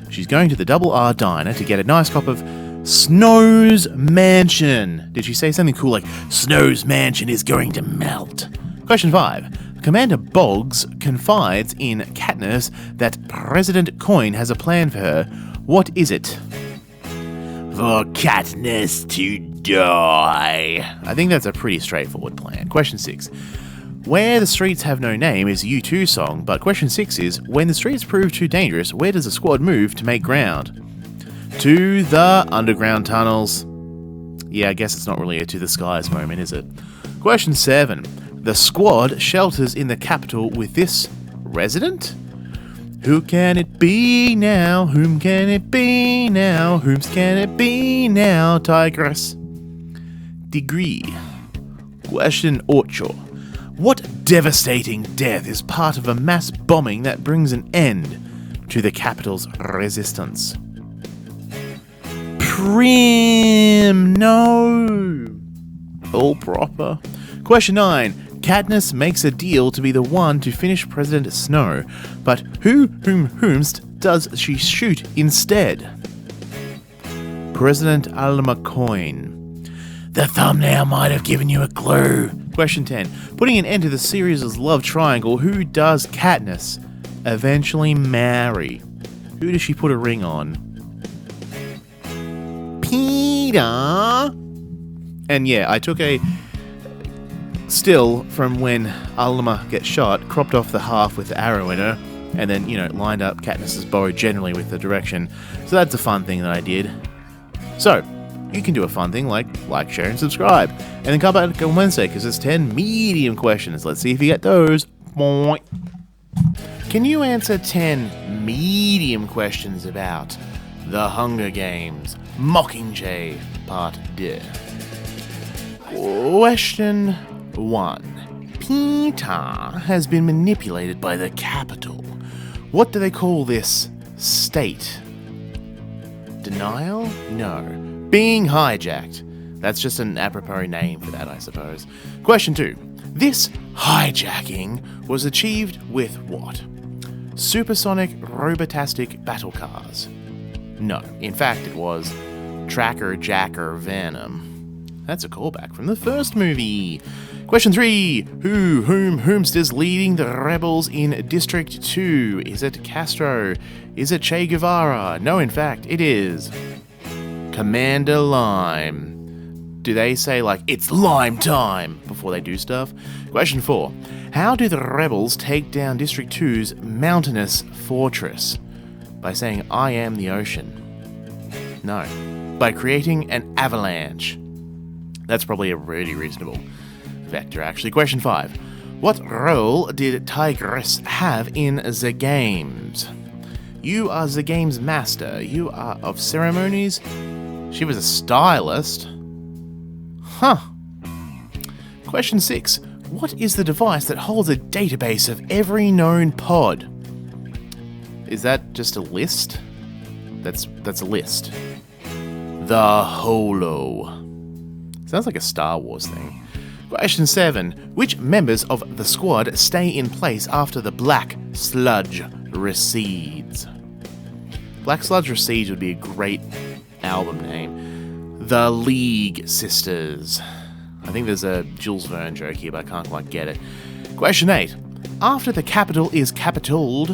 She's going to the Double R Diner to get a nice cup of Snow's Mansion. Did she say something cool like, Snow's Mansion is going to melt? Question 5. Commander Boggs confides in Katniss that President Coin has a plan for her. What is it? For Katniss to die. I think that's a pretty straightforward plan. Question 6. Where the Streets Have No Name is a U2 song, but question 6 is, when the streets prove too dangerous, where does the squad move to make ground? To the underground tunnels. Yeah, I guess it's not really a to the skies moment, is it? Question 7. The squad shelters in the capital with this resident? Who can it be now? Whom can it be now? Whom's can it be now, Tigress? Degree. Question 8. What devastating death is part of a mass bombing that brings an end to the capital's resistance? Prim, no. All proper. Question 9. Katniss makes a deal to be the one to finish President Snow, but whomst does she shoot instead? President Alma Coin. The thumbnail might have given you a clue. Question 10. Putting an end to the series' love triangle, who does Katniss eventually marry? Who does she put a ring on? Peter! And yeah, I took a still from when Alma gets shot, cropped off the half with the arrow in her, and then, lined up Katniss's bow generally with the direction. So that's a fun thing that I did. So, you can do a fun thing like, share, and subscribe. And then come back on Wednesday, because there's 10 medium questions. Let's see if you get those. Boing. Can you answer 10 medium questions about The Hunger Games, Mockingjay Part 2? Question 1. Peter has been manipulated by the capital. What do they call this state? Denial? No. Being hijacked. That's just an apropos name for that, I suppose. Question 2. This hijacking was achieved with what? Supersonic robotastic battle cars. No, in fact it was Tracker Jacker Venom. That's a callback from the first movie. Question 3. Whomst is leading the rebels in District 2? Is it Castro? Is it Che Guevara? No, in fact, it is Commander Lime. Do they say, like, it's Lime time before they do stuff? Question 4. How do the rebels take down District 2's mountainous fortress? By saying, I am the ocean. No. By creating an avalanche. That's probably a really reasonable vector, actually. Question 5. What role did Tigress have in the games? You are the game's master. You are of ceremonies. She was a stylist. Huh. Question 6. What is the device that holds a database of every known pod? Is that just a list? That's a list. The Holo. Sounds like a Star Wars thing. Question 7. Which members of the squad stay in place after the Black Sludge recedes? Black Sludge recedes would be a great album name. The League Sisters. I think there's a Jules Verne joke here, but I can't quite get it. Question 8. After the capital is captured,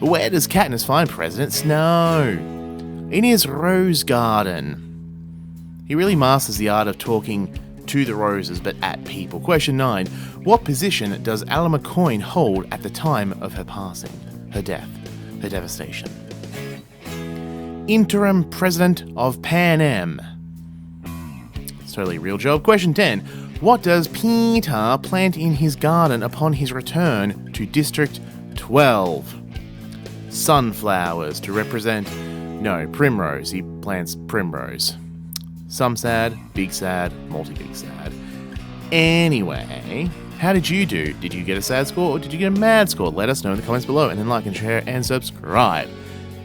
where does Katniss find President Snow? In his rose garden. He really masters the art of talking to the roses, but at people. Question 9. What position does Alma Coin hold at the time of her passing? Her death. Her devastation. Interim President of Pan Am. It's totally a real job. Question 10. What does Peter plant in his garden upon his return to District 12? Sunflowers to represent... No, primrose. He plants primrose. Some sad, big sad, multi-big sad. Anyway, how did you do? Did you get a sad score or did you get a mad score? Let us know in the comments below, and then like and share and subscribe.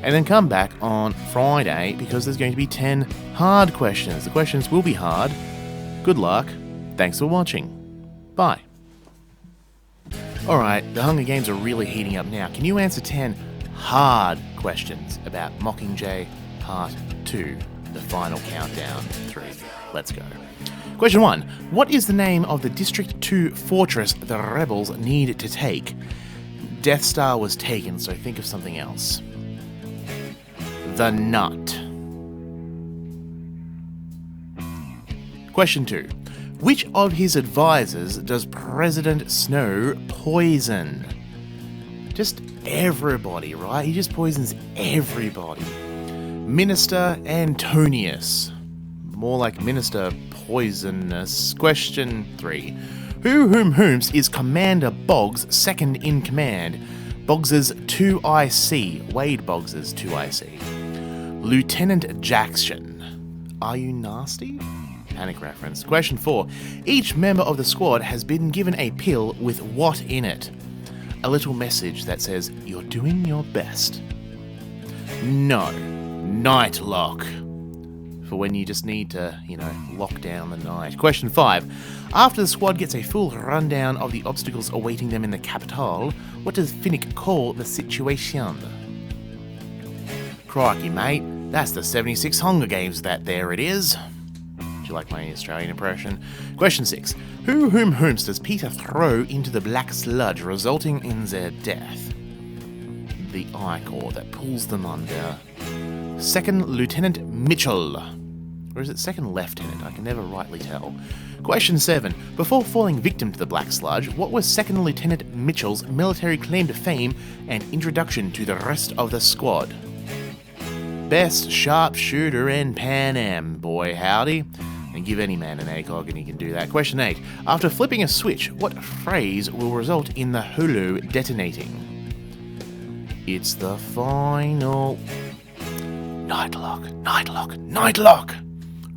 And then come back on Friday because there's going to be 10 hard questions. The questions will be hard. Good luck. Thanks for watching. Bye. Alright, the Hunger Games are really heating up now. Can you answer 10 hard questions about Mockingjay Part 2, the final countdown 3? Let's go. Question 1. What is the name of the District 2 fortress the rebels need to take? Death Star was taken, so think of something else. The Nut. Question 2. Which of his advisors does President Snow poison? Just everybody, right? He just poisons everybody. Minister Antonius. More like Minister Poisonous. Question 3. Whomst is Commander Boggs' second in command? Boggs's 2IC. Wade Boggs's 2IC. Lieutenant Jackson. Are you nasty? Panic reference. Question 4. Each member of the squad has been given a pill with what in it? A little message that says, you're doing your best. No. Nightlock. For when you just need to, lock down the night. Question 5. After the squad gets a full rundown of the obstacles awaiting them in the capital, what does Finnick call the situation? Crikey, mate. That's the 76 Hunger Games, there it is. Do you like my Australian impression? Question 6. Whomst does Peter throw into the black sludge, resulting in their death? The Ichor that pulls them under. Second Lieutenant Mitchell. Or is it Second Lieutenant? I can never rightly tell. Question 7. Before falling victim to the black sludge, what was Second Lieutenant Mitchell's military claim to fame and introduction to the rest of the squad? Best sharpshooter in Pan Am, boy howdy. And give any man an ACOG and he can do that. Question 8. After flipping a switch, what phrase will result in the holo detonating? It's the final... Nightlock, Nightlock, Nightlock!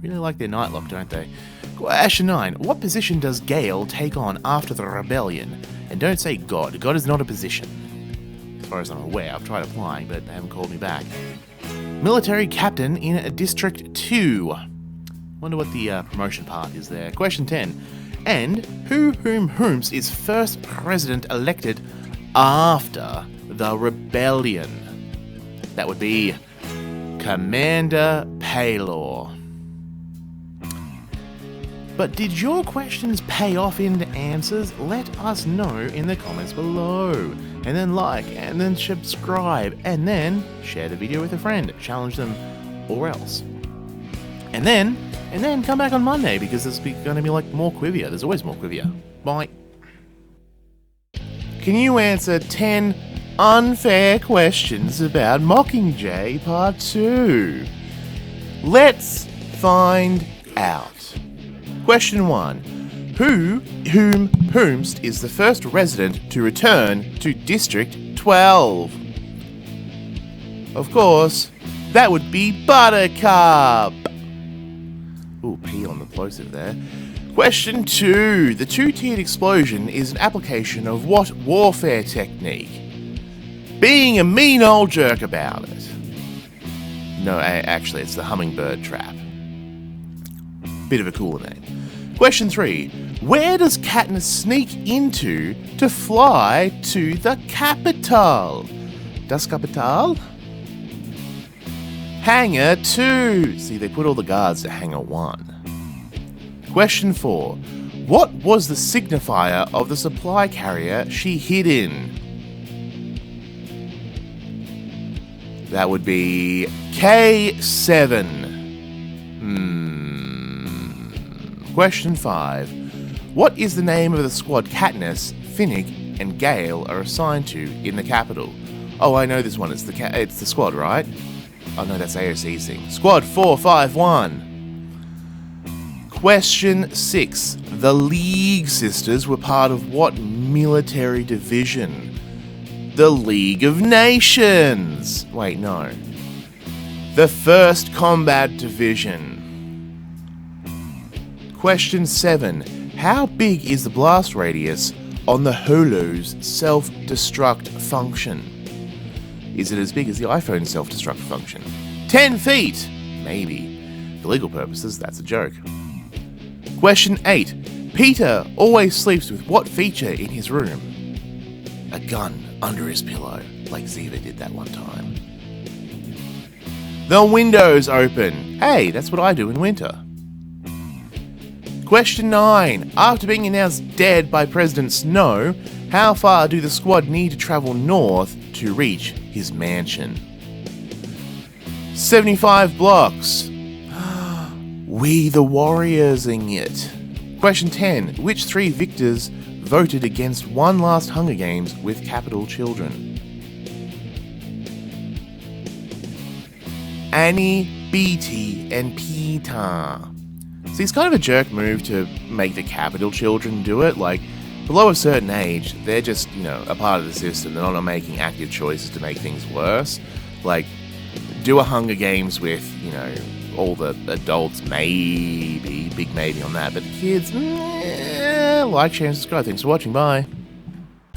Really like their Nightlock, don't they? Question 9. What position does Gale take on after the rebellion? And don't say God. God is not a position. As far as I'm aware, I've tried applying, but they haven't called me back. Military captain in District 2. Wonder what the promotion part is there. Question 10. And whomst is first president elected after the rebellion? That would be Commander Paylor. But did your questions pay off into answers? Let us know in the comments below. And then like, and then subscribe, and then share the video with a friend. Challenge them, or else. And then come back on Monday, because there's going to be like more Quivia. There's always more Quivia. Bye. Can you answer 10 unfair questions about Mockingjay Part 2? Let's find out. Question 1. Whomst is the first resident to return to District 12? Of course, that would be Buttercup. Ooh, P on the plosive there. Question 2. The two-tiered explosion is an application of what warfare technique? Being a mean old jerk about it. No, actually, it's the hummingbird trap. Bit of a cooler name. Question 3. Where does Katniss sneak into to fly to the capital? Das Kapital? Hangar 2. See, they put all the guards to Hangar 1. Question 4. What was the signifier of the supply carrier she hid in? That would be K7. Question 5. What is the name of the squad Katniss, Finnick, and Gale are assigned to in the capital? Oh, I know this one. It's the squad, right? Oh no, that's AOC's thing. Squad 451. Question 6. The League Sisters were part of what military division? The League of Nations. Wait, no. The 1st Combat Division. Question 7. How big is the blast radius on the Holo's self-destruct function? Is it as big as the iPhone self-destruct function? 10 feet! Maybe. For legal purposes, that's a joke. Question 8. Peter always sleeps with what feature in his room? A gun under his pillow, like Ziva did that one time. The window's open. Hey, that's what I do in winter. Question 9. After being announced dead by President Snow, how far do the squad need to travel north to reach his mansion? 75 blocks. We the Warriors-ing it. Question 10. Which 3 victors voted against one last Hunger Games with capital children? Annie, Beatty, and Peter. See, it's kind of a jerk move to make the capital children do it. Like, below a certain age, they're just, a part of the system. They're not making active choices to make things worse. Like, do a Hunger Games with, all the adults, maybe. Big maybe on that. But the kids, like, share, and subscribe. Thanks for watching. Bye.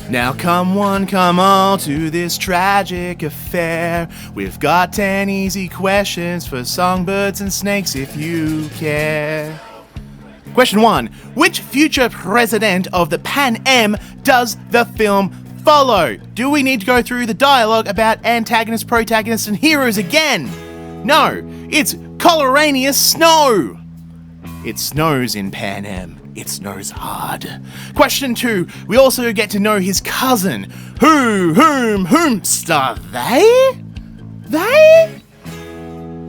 Now come one, come all to this tragic affair. We've got 10 easy questions for songbirds and snakes if you care. Question 1. Which future president of the Pan Am does the film follow? Do we need to go through the dialogue about antagonists, protagonists, and heroes again? No, it's Coloranius Snow. It snows in Pan Am. It snows hard. Question 2. We also get to know his cousin. Whomst are they? They?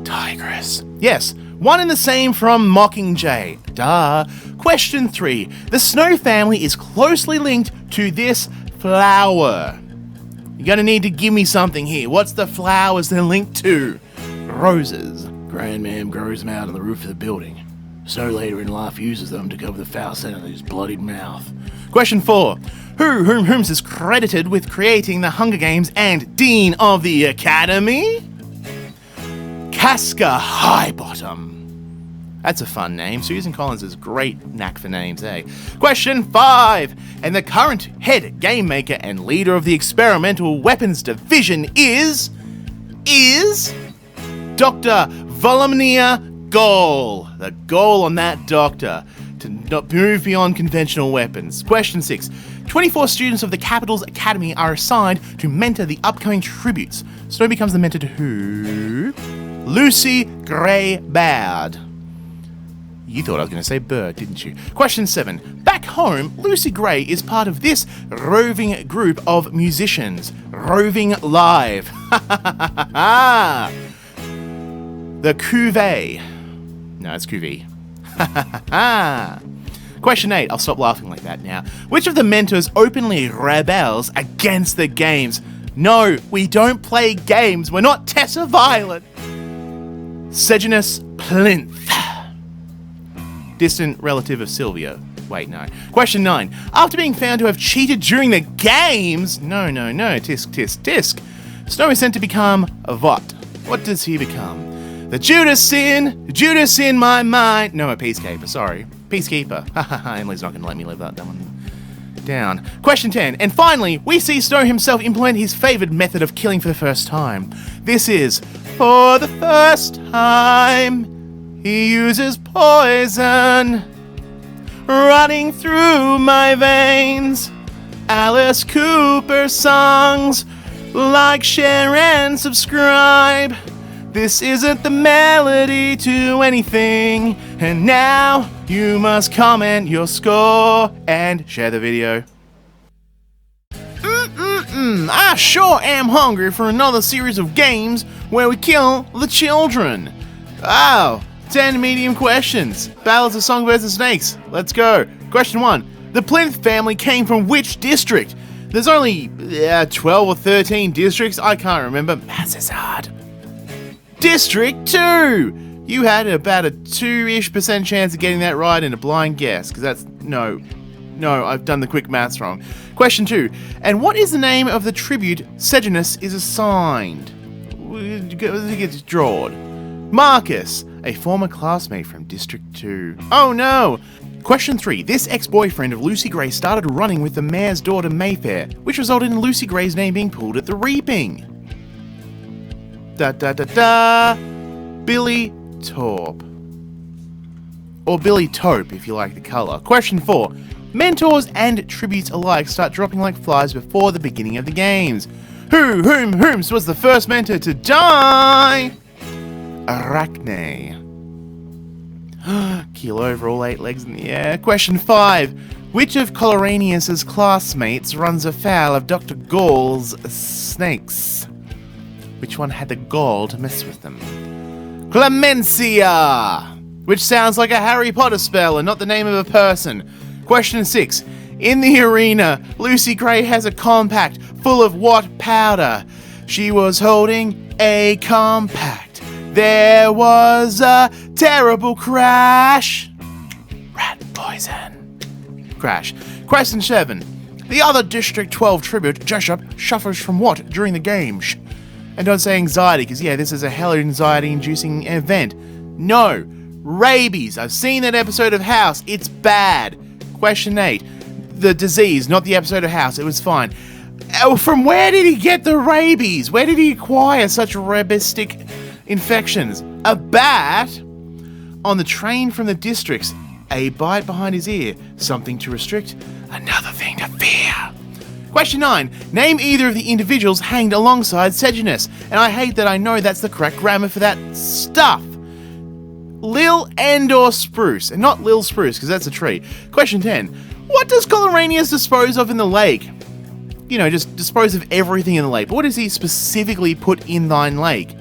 Tigress. Yes, one and the same from Mockingjay. Duh. Question 3. The Snow family is closely linked to this flower. You're gonna need to give me something here. What's the flowers they're linked to? Roses. Grandmam grows them out on the roof of the building. Snow later in life uses them to cover the foul scent of his bloodied mouth. Question 4. Whomst is credited with creating the Hunger Games and Dean of the Academy? Casca Highbottom. That's a fun name. Susan Collins has great knack for names, eh? Question 5. And the current head game maker and leader of the Experimental Weapons Division is Dr. Volumnia Goal. The goal on that doctor to not move beyond conventional weapons. Question 6. 24 students of the Capitol's Academy are assigned to mentor the upcoming tributes. Snow becomes the mentor to who? Lucy Gray Baird. You thought I was going to say bird, didn't you? Question 7. Back home, Lucy Gray is part of this roving group of musicians. Roving Live. The Cuvée. No, it's Cuvée. Question 8. I'll stop laughing like that now. Which of the mentors openly rebels against the games? No, we don't play games. We're not Tessa Violet. Sejanus Plinth. Distant relative of Sylvia. Wait, no. Question 9. After being found to have cheated during the games... No, tisk, tisk, tisk. Snow is sent to become a what? What does he become? The Judas in my mind. No, a peacekeeper, sorry. Peacekeeper. Emily's not going to let me live that one down. Question 10. And finally, we see Snow himself implement his favoured method of killing for the first time. This is, for the first time, he uses poison running through my veins. Alice Cooper songs, like, share, and subscribe. This isn't the melody to anything. And now you must comment your score and share the video. I sure am hungry for another series of games where we kill the children. Wow, 10 medium questions. Ballads of Songbirds and Snakes. Let's go. Question 1. The Plinth family came from which district? There's only 12 or 13 districts. I can't remember. Maths is hard. District 2! You had about a 2-ish% chance of getting that right in a blind guess, because that's... No, I've done the quick maths wrong. Question 2. And what is the name of the tribute Sejanus is assigned? It gets drawn. Marcus, a former classmate from District 2. Oh no! Question 3. This ex-boyfriend of Lucy Gray started running with the mayor's daughter Mayfair, which resulted in Lucy Gray's name being pulled at the reaping. Billy Torp. Or Billy Taupe, if you like the colour. Question 4. Mentors and tributes alike start dropping like flies before the beginning of the games. Whom's was the first mentor to die? Arachne. Keel over all 8 legs in the air. Question 5. Which of Coloranius's classmates runs afoul of Dr. Gall's snakes? Which one had the gall to mess with them? Clemencia! Which sounds like a Harry Potter spell and not the name of a person. Question 6. In the arena, Lucy Gray has a compact full of what powder? She was holding a compact. There was a terrible crash. Rat poison. Crash. Question 7. The other District 12 tribute, Jessup, suffers from what during the game? And don't say anxiety, because this is a hell anxiety-inducing event. No. Rabies. I've seen that episode of House. It's bad. Question 8. The disease, not the episode of House. It was fine. From where did he get the rabies? Where did he acquire such rabistic infections? A bat? On the train from the districts. A bite behind his ear. Something to restrict. Another thing to fear. Question 9. Name either of the individuals hanged alongside Sejanus. And I hate that I know that's the correct grammar for that stuff. Lil and/or Spruce. And not Lil Spruce, because that's a tree. Question 10. What does Coloranius dispose of in the lake? Just dispose of everything in the lake. But what does he specifically put in thine lake?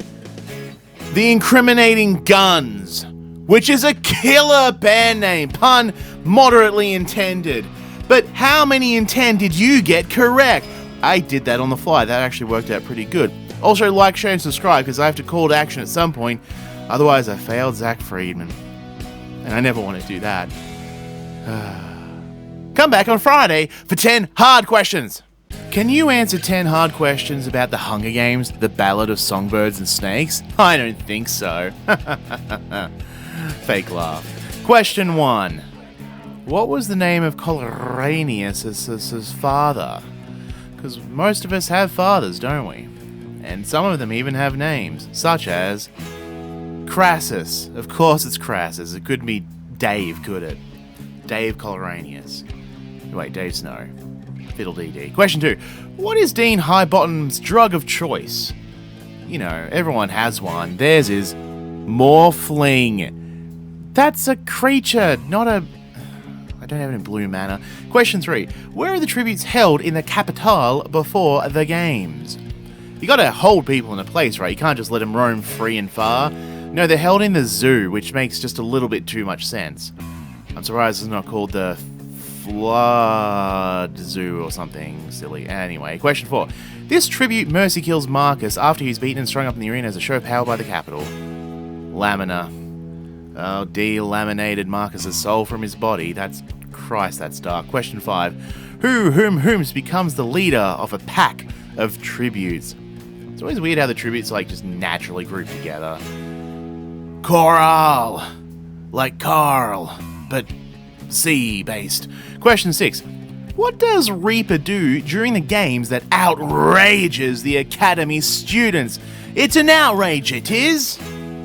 The incriminating guns. Which is a killer band name. Pun moderately intended. But how many in 10 did you get correct? I did that on the fly. That actually worked out pretty good. Also, like, share, and subscribe, because I have to call to action at some point. Otherwise, I failed Zach Friedman. And I never want to do that. Come back on Friday for 10 hard questions. Can you answer 10 hard questions about the Hunger Games, the Ballad of Songbirds and Snakes? I don't think so. Fake laugh. Question 1. What was the name of Coloranius' father? Because most of us have fathers, don't we? And some of them even have names, such as Crassus. Of course it's Crassus. It could be Dave, could it? Dave Coloranius. Wait, Dave Snow. Fiddle-dee-dee. Question 2. What is Dean Highbottom's drug of choice? Everyone has one. Theirs is Morphling. That's a creature, not a... I don't have it in blue mana. Question 3. Where are the tributes held in the capital before the games? You gotta hold people in a place, right? You can't just let them roam free and far. No, they're held in the zoo, which makes just a little bit too much sense. I'm surprised it's not called the Flood Zoo or something silly. Anyway, question 4. This tribute mercy kills Marcus after he's beaten and strung up in the arena as a show of power by the capital. Lamina. Oh, delaminated Marcus's soul from his body. That's... Christ, that's dark. Question 5. Whomst becomes the leader of a pack of tributes? It's always weird how the tributes like just naturally group together. Coral! Like Carl, but sea-based. Question 6. What does Reaper do during the games that outrages the Academy students? It's an outrage, it is!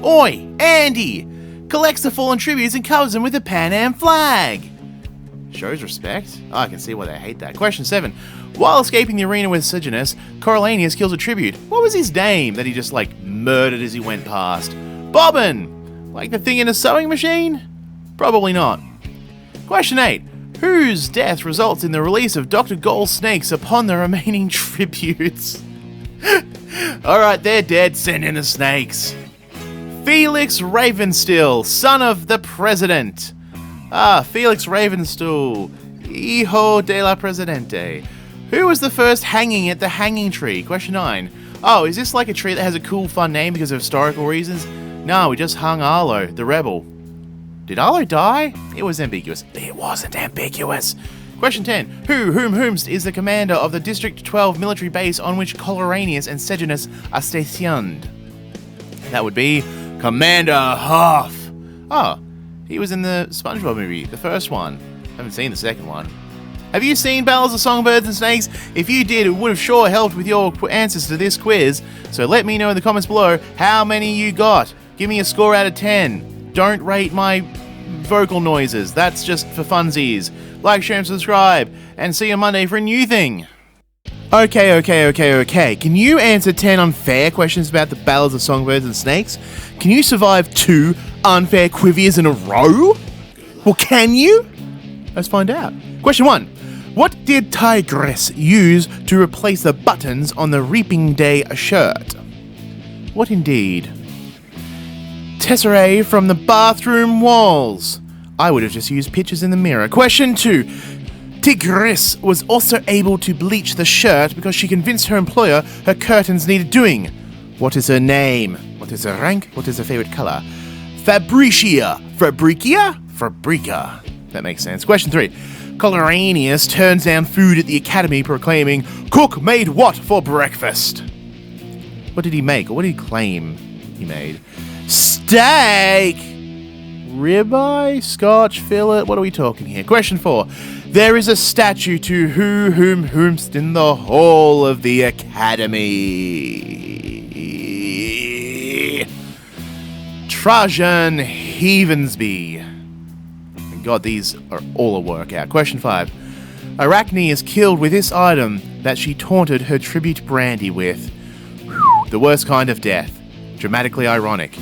Oi, Andy! Collects the fallen tributes and covers them with a Pan Am flag! Shows respect? Oh, I can see why they hate that. Question 7. While escaping the arena with Sejanus, Coriolanus kills a tribute. What was his name that he just, like, murdered as he went past? Bobbin! Like the thing in a sewing machine? Probably not. Question 8. Whose death results in the release of Dr. Gold snakes upon the remaining tributes? Alright, they're dead, send in the snakes. Felix Ravenstill, son of the president. Ah, Felix Ravenstill, hijo de la presidente. Who was the first hanging at the hanging tree? Question 9. Oh, is this like a tree that has a cool, fun name because of historical reasons? No, we just hung Arlo, the rebel. Did Arlo die? It was ambiguous. It wasn't ambiguous. Question 10. Whomst is the commander of the District 12 military base on which Coloranius and Sejanus are stationed? That would be Commander Huff. Oh, he was in the SpongeBob movie, the first one. Haven't seen the second one. Have you seen Battles of Songbirds and Snakes? If you did, it would have sure helped with your answers to this quiz. So let me know in the comments below how many you got. Give me a score out of 10. Don't rate my vocal noises. That's just for funsies. Like, share, and subscribe. And see you Monday for a new thing. Okay. Can you answer 10 unfair questions about the Ballads of Songbirds and Snakes? Can you survive 2 unfair quiviers in a row? Well, can you? Let's find out. Question 1. What did Tigress use to replace the buttons on the Reaping Day shirt? What indeed? Tesserae from the bathroom walls. I would have just used pictures in the mirror. Question 2. Tigress was also able to bleach the shirt because she convinced her employer her curtains needed doing. What is her name? What is her rank? What is her favorite color? Fabricia. Fabrica. That makes sense. Question 3. Coloranius turns down food at the academy proclaiming, "Cook made what for breakfast?" What did he make, or what did he claim he made? Steak! Ribeye? Scotch fillet? What are we talking here? Question 4. There is a statue to whomst in the hall of the academy. Trajan Heavensby. God, these are all a workout. Question 5. Arachne is killed with this item that she taunted her tribute Brandy with. The worst kind of death. Dramatically ironic.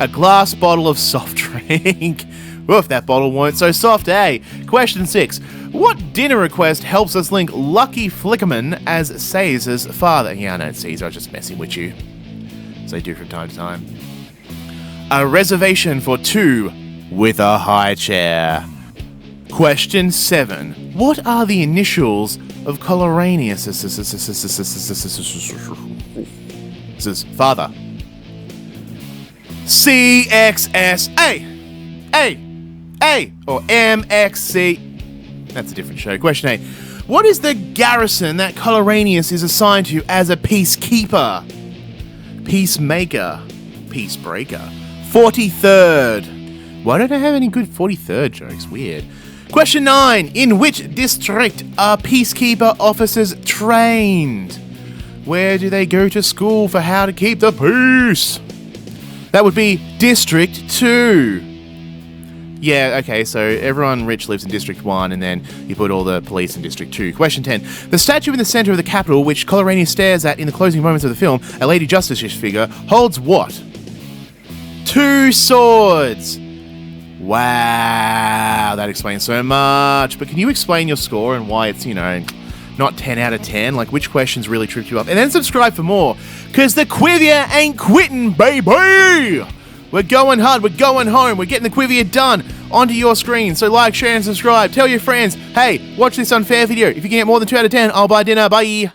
A glass bottle of soft drink. Woof, that bottle weren't so soft, eh? Question 6. What dinner request helps us link Lucky Flickerman as Caesar's father? Yeah, I know it's Caesar, I was just messing with you. As I do from time to time. A reservation for 2 with a high chair. Question 7. What are the initials of Coloranius' father? CXSA. A or MXC. That's a different show. Question 8. What is the garrison that Coloranius is assigned to as a peacekeeper? Peacemaker. Peacebreaker. 43rd. Why don't I have any good 43rd jokes? Weird. Question 9. In which district are peacekeeper officers trained? Where do they go to school for how to keep the peace? That would be District 2. Yeah, okay, so everyone rich lives in District 1, and then you put all the police in District 2. Question 10. The statue in the center of the Capitol, which Coloranius stares at in the closing moments of the film, a Lady Justice-ish figure, holds what? 2 swords. Wow, that explains so much. But can you explain your score and why it's, not 10 out of 10? Like, which questions really tripped you up? And then subscribe for more, because the Quivia ain't quitting, baby! We're going hard, we're going home, we're getting the Quivia done onto your screen. So like, share, and subscribe. Tell your friends, hey, watch this unfair video. If you can get more than 2 out of 10, I'll buy dinner. Bye!